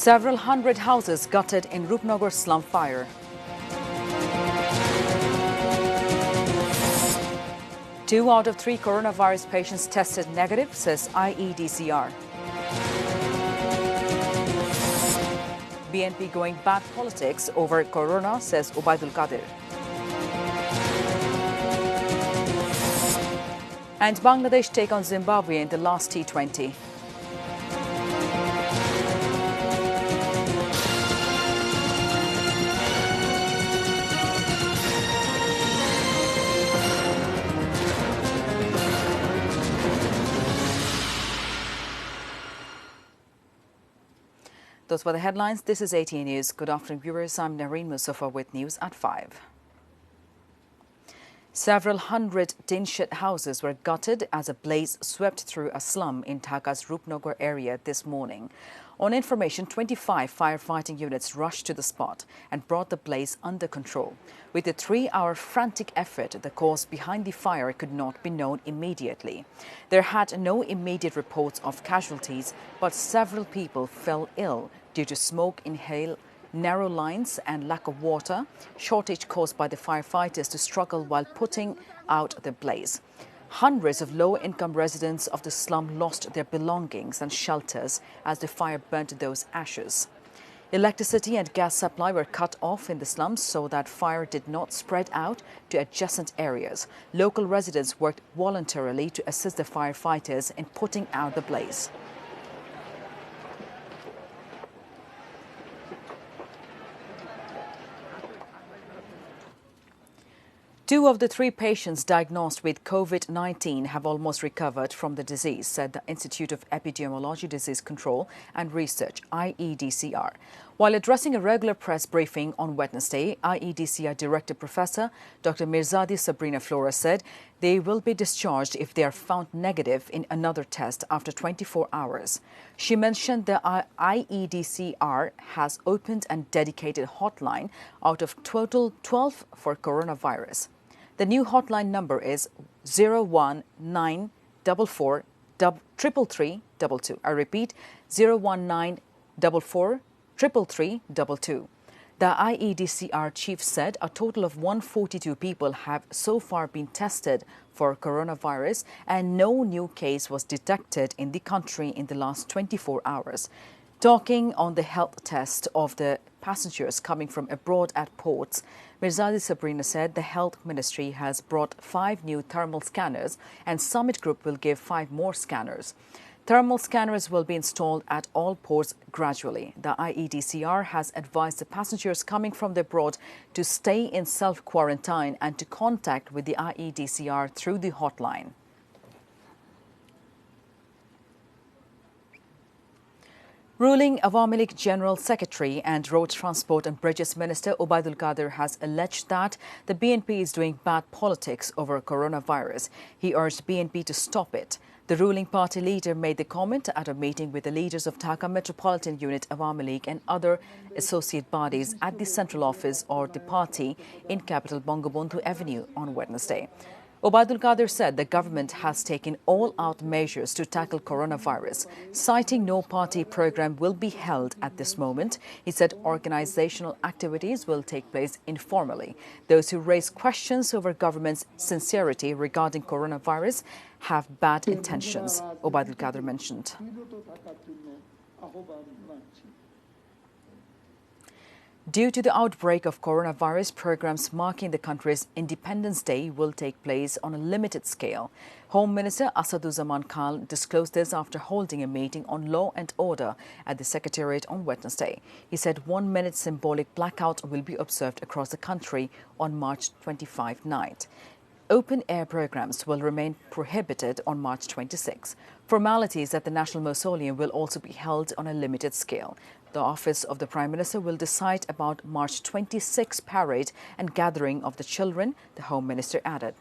Several hundred houses gutted in Rupnagar slum fire. Two out of 3 coronavirus patients tested negative, says IEDCR. BNP going bad politics over corona, says Ubaidul Qadir. And Bangladesh take on Zimbabwe in the last T20. Those were the headlines. This is ATN News. Good afternoon, viewers. I'm Nareen Mustafa with news at 5. Several hundred tin shed houses were gutted as a blaze swept through a slum in Dhaka's Rupnagar area this morning. On information, 25 firefighting units rushed to the spot and brought the blaze under control. With a 3-hour frantic effort, the cause behind the fire could not be known immediately. There had no immediate reports of casualties, but several people fell ill due to smoke inhale, narrow lines and lack of water, shortage caused by the firefighters to struggle while putting out the blaze. Hundreds of low-income residents of the slum lost their belongings and shelters as the fire burnt those ashes. Electricity and gas supply were cut off in the slums so that fire did not spread out to adjacent areas. Local residents worked voluntarily to assist the firefighters in putting out the blaze. Two of the 3 patients diagnosed with COVID-19 have almost recovered from the disease, said the Institute of Epidemiology, Disease Control and Research, IEDCR. While addressing a regular press briefing on Wednesday, IEDCR Director Professor Dr. Mirzadi Sabrina Flores said they will be discharged if they are found negative in another test after 24 hours. She mentioned the IEDCR has opened a dedicated hotline out of total 12 for coronavirus. The new hotline number is 01944 33322. I repeat, 01944 33322. The IEDCR chief said a total of 142 people have so far been tested for coronavirus and no new case was detected in the country in the last 24 hours. Talking on the health test of the passengers coming from abroad at ports, Mirzadi Sabrina said the Health Ministry has brought 5 new thermal scanners and Summit Group will give 5 more scanners. Thermal scanners will be installed at all ports gradually. The IEDCR has advised the passengers coming from abroad to stay in self-quarantine and to contact with the IEDCR through the hotline. Ruling Awami League General Secretary and Road Transport and Bridges Minister Ubaidul Qadir has alleged that the BNP is doing bad politics over coronavirus. He urged BNP to stop it. The ruling party leader made the comment at a meeting with the leaders of Dhaka Metropolitan Unit Awami League and other associate bodies at the central office of the party in capital Bangabandhu Avenue on Wednesday. Ubaidul Qadir said the government has taken all-out measures to tackle coronavirus, citing no party program will be held at this moment. He said organizational activities will take place informally. Those who raise questions over government's sincerity regarding coronavirus have bad intentions, Ubaidul Qadir mentioned. Due to the outbreak of coronavirus, programs marking the country's Independence Day will take place on a limited scale. Home Minister Asaduzzaman Khan disclosed this after holding a meeting on law and order at the Secretariat on Wednesday. He said 1-minute symbolic blackout will be observed across the country on March 25 night. Open-air programs will remain prohibited on March 26. Formalities at the National Mausoleum will also be held on a limited scale. The office of the Prime Minister will decide about March 26 parade and gathering of the children, the Home Minister added.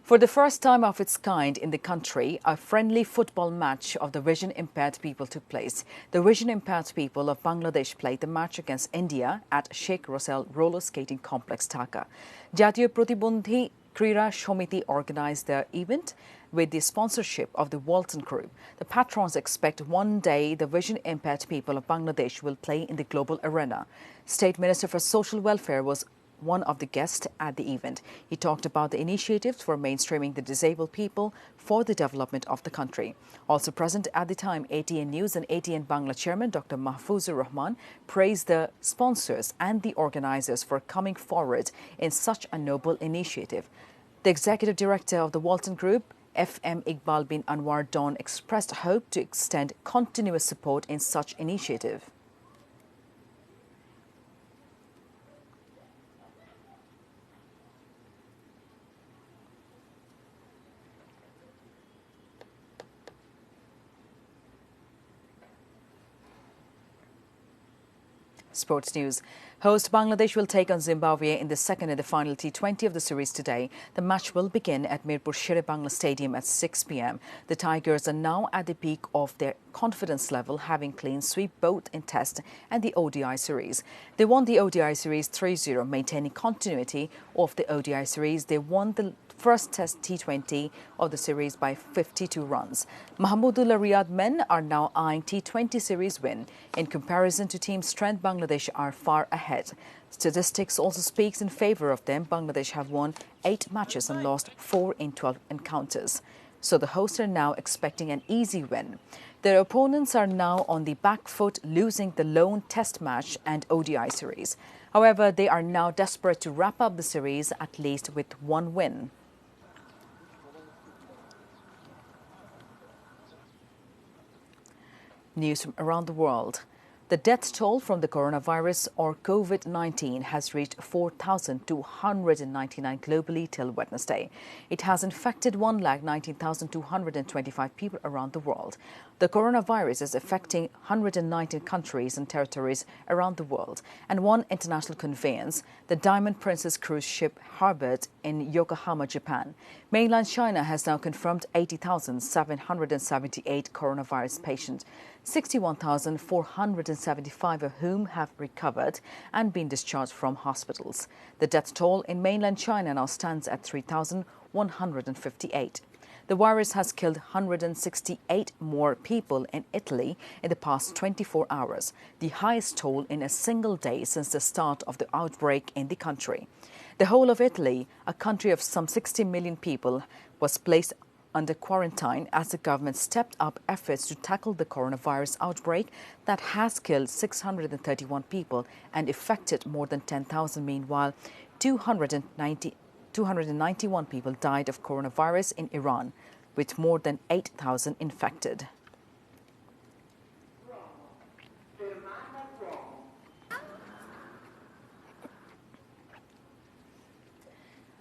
For the first time of its kind in the country, a friendly football match of the vision-impaired people took place. The vision-impaired people of Bangladesh played the match against India at Sheikh Rosel Roller Skating Complex, Dhaka. Jatiyo Pratibandhi Krira Shomiti organized the event. with the sponsorship of the Walton Group. The patrons expect one day the vision-impaired people of Bangladesh will play in the global arena. State Minister for Social Welfare was one of the guests at the event. He talked about the initiatives for mainstreaming the disabled people for the development of the country. Also present at the time, ATN News and ATN Bangla chairman Dr. Mahfuzur Rahman praised the sponsors and the organizers for coming forward in such a noble initiative. The executive director of the Walton Group, FM Iqbal bin Anwar Don, expressed hope to extend continuous support in such initiative. Sports news. Host Bangladesh will take on Zimbabwe in the second and the final T20 of the series today. The match will begin at Mirpur Shere Bangla Stadium at 6 p.m. The Tigers are now at the peak of their confidence level, having clean sweep both in Test and the ODI series. They won the ODI series 3-0, maintaining continuity of the ODI series. They won the first Test T20 of the series by 52 runs. Mahmudullah Riyadh men are now eyeing T20 series win. In comparison to team strength, Bangladesh are far ahead. Statistics also speaks in favour of them. Bangladesh have won 8 matches and lost 4 in 12 encounters. So the hosts are now expecting an easy win. Their opponents are now on the back foot, losing the lone Test match and ODI series. However, they are now desperate to wrap up the series at least with one win. News from around the world. The death toll from the coronavirus or COVID-19 has reached 4,299 globally till Wednesday. It has infected 1,19,225 people around the world. The coronavirus is affecting 119 countries and territories around the world, and one international conveyance, the Diamond Princess cruise ship, harbored in Yokohama, Japan. Mainland China has now confirmed 80,778 coronavirus patients, 61,475 of whom have recovered and been discharged from hospitals. The death toll in mainland China now stands at 3,158. The virus has killed 168 more people in Italy in the past 24 hours, the highest toll in a single day since the start of the outbreak in the country. The whole of Italy, a country of some 60 million people, was placed under quarantine as the government stepped up efforts to tackle the coronavirus outbreak that has killed 631 people and affected more than 10,000. Meanwhile, 291 people died of coronavirus in Iran, with more than 8,000 infected.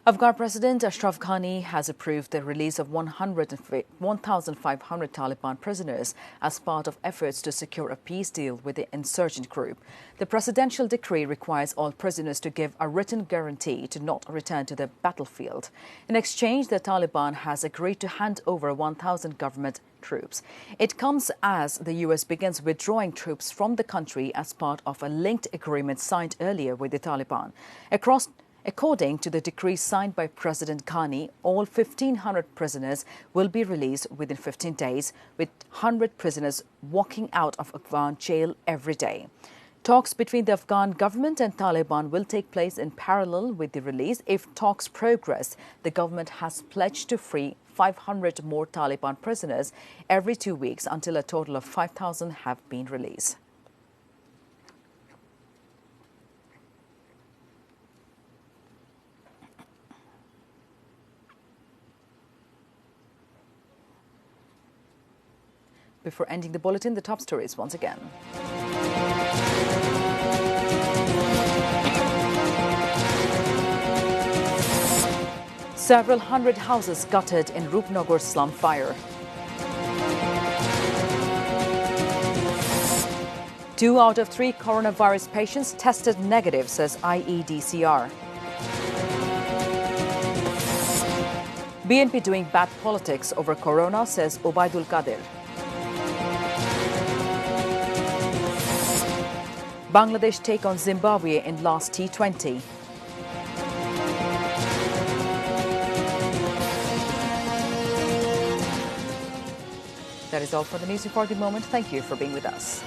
Afghan President Ashraf Ghani has approved the release of 1,500 Taliban prisoners as part of efforts to secure a peace deal with the insurgent group. The presidential decree requires all prisoners to give a written guarantee to not return to the battlefield. In exchange, the Taliban has agreed to hand over 1,000 government troops. It comes as the U.S. begins withdrawing troops from the country as part of a linked agreement signed earlier with the Taliban. According to the decree signed by President Ghani, all 1,500 prisoners will be released within 15 days, with 100 prisoners walking out of Afghan jail every day. Talks between the Afghan government and Taliban will take place in parallel with the release. If talks progress, the government has pledged to free 500 more Taliban prisoners every 2 weeks until a total of 5,000 have been released. Before ending the bulletin, the top stories once again. Several hundred houses gutted in Rupnagar slum fire. 2 out of 3 coronavirus patients tested negative, says IEDCR. BNP doing bad politics over corona, says Obaidul Qadir. Bangladesh take on Zimbabwe in last T20. That is all for the news for the moment. Thank you for being with us.